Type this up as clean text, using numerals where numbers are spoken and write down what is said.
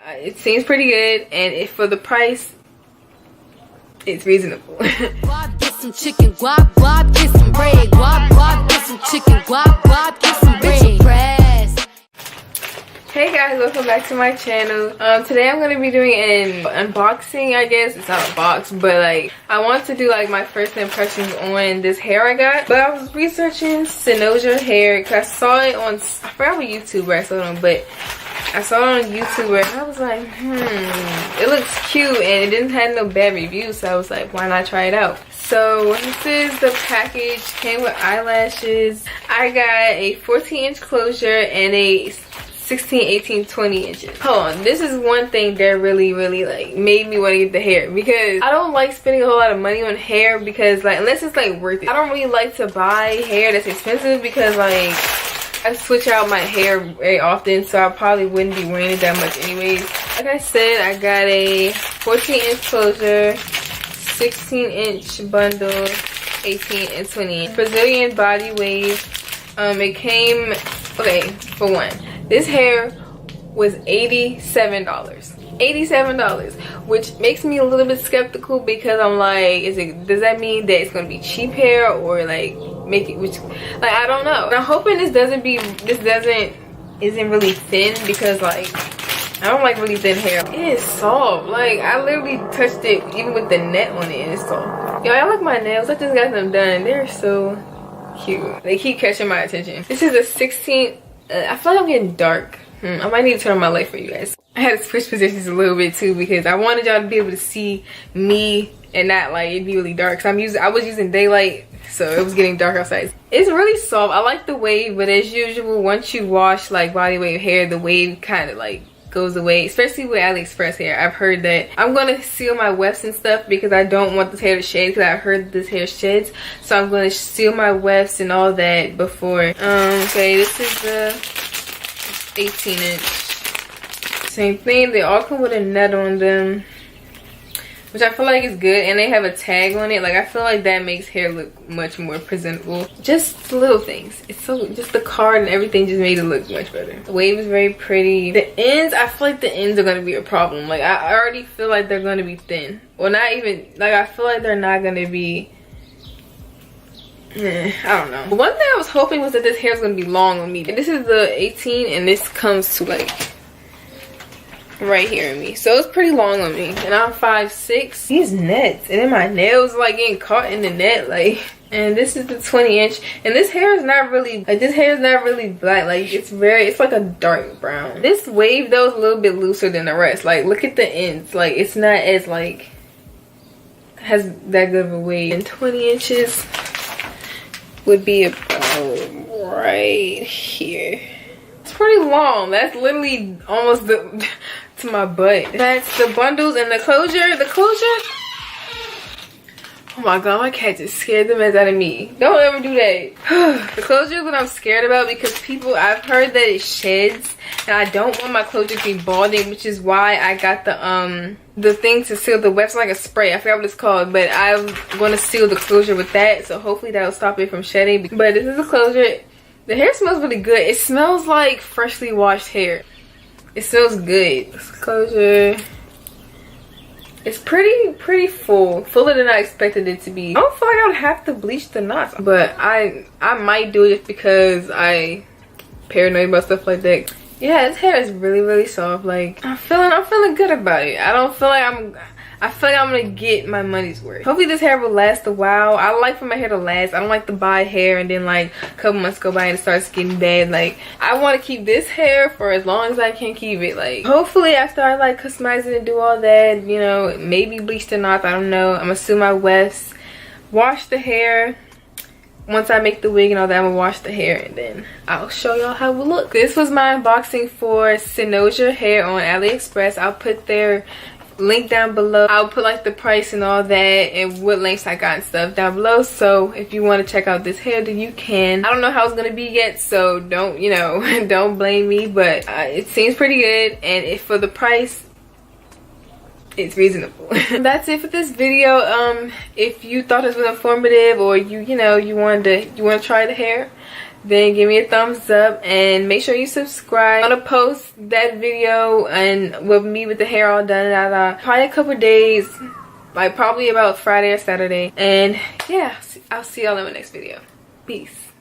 It seems pretty good, and if for the price, it's reasonable. Guap, get some chicken, guap, guap, get some bread. Guap, guap, get some chicken, guap, guap, get some bread. Hey guys, welcome back to my channel. Today I'm gonna be doing an unboxing, I guess. It's not a box, but like I want to do like my first impressions on this hair I got. But I was researching Cynosure hair because I saw it on, I forgot what YouTuber I saw it on, but I saw it on YouTuber and I was like, it looks cute and it didn't have no bad reviews, so I was like, why not try it out? So this is the package. Came with eyelashes. I got a 14-inch closure and a 16, 18, 20 inches. Hold on, this is one thing that really like made me want to get the hair, because I don't like spending a whole lot of money on hair, because like unless it's like worth it. I don't really like to buy hair that's expensive because like I switch out my hair very often, so I probably wouldn't be wearing it that much anyways. Like I said, I got a 14-inch closure, 16-inch bundle, 18 and 20 Brazilian body wave. It came, okay, for one, this hair was $87. $87, which makes me a little bit skeptical, because I'm like, does that mean that it's gonna be cheap hair, or like make it, which like I don't know. I'm hoping this isn't really thin, because like I don't like really thin hair. It is soft. Like I literally touched it even with the net on it and it's soft. Yo, I like my nails. I just got them done. They're so cute. They keep catching my attention. This is a 16. I feel like I'm getting dark. I might need to turn on my light for you guys. I had to switch positions a little bit too, because I wanted y'all to be able to see me and not like it'd be really dark. So I was using daylight, so it was getting dark outside. It's really soft. I like the wave, but as usual, once you wash like body wave hair, the wave kind of like goes away, especially with AliExpress hair. I've heard that. I'm gonna seal my wefts and stuff because I don't want this hair to shed, because I've heard that this hair sheds, so I'm gonna seal my wefts and all that before. Okay, this is the 18-inch. Same thing, they all come with a net on them, which I feel like is good, and they have a tag on it. Like I feel like that makes hair look much more presentable. Just little things. It's so, just the card and everything just made it look much better. The wave is very pretty. The ends, I feel like the ends are gonna be a problem. Like I already feel like they're gonna be thin. Well, not even, like I feel like they're not gonna be, I don't know. One thing I was hoping was that this hair is gonna be long on me. And this is the 18, and this comes to like right here in me, so it's pretty long on me, and I'm 5'6". These nets, and then my nails like getting caught in the net, like. And this is the 20-inch, and this hair is not really like, this hair is not really black. Like it's like a dark brown. This wave though is a little bit looser than the rest. Like look at the ends, like it's not as like has that good of a wave. And 20 inches would be about right here. It's pretty long. That's literally almost to my butt. That's the bundles and the closure. The closure, oh my god, my cat just scared the mess out of me. Don't ever do that. The closure is what I'm scared about, because I've heard that it sheds, and I don't want my closure to be balding, which is why I got the thing to seal the wefts, like a spray. I forgot what it's called, but I'm going to seal the closure with that, so hopefully that'll stop it from shedding. But this is the closure. The hair smells really good. It smells like freshly washed hair. It smells good. This closure, it's pretty fuller than I expected it to be. I don't feel like I would have to bleach the knots, but I might do it just because I paranoid about stuff like that. Yeah, this hair is really soft. Like I'm feeling good about it. I feel like I'm gonna get my money's worth. Hopefully this hair will last a while. I like for my hair to last. I don't like to buy hair and then like a couple months go by and it starts getting bad. Like I want to keep this hair for as long as I can keep it. Like hopefully after I like customize it and do all that, you know, maybe bleach the knots, I don't know. I'm gonna seal my wefts, wash the hair. Once I make the wig and all that, I'm gonna wash the hair and then I'll show y'all how it will look. This was my unboxing for Cynosure Hair on AliExpress. I'll put their link down below. I'll put like the price and all that and what lengths I got and stuff down below, so if you want to check out this hair, then you can. I don't know how it's gonna be yet, so don't, you know, don't blame me, but it seems pretty good, and if for the price, it's reasonable. That's it for this video. If you thought this was informative, or you wanted to try the hair, then give me a thumbs up and make sure you subscribe. I'm gonna post that video and with me with the hair all done, probably a couple days, like probably about Friday or Saturday. And yeah, I'll see y'all in my next video. Peace.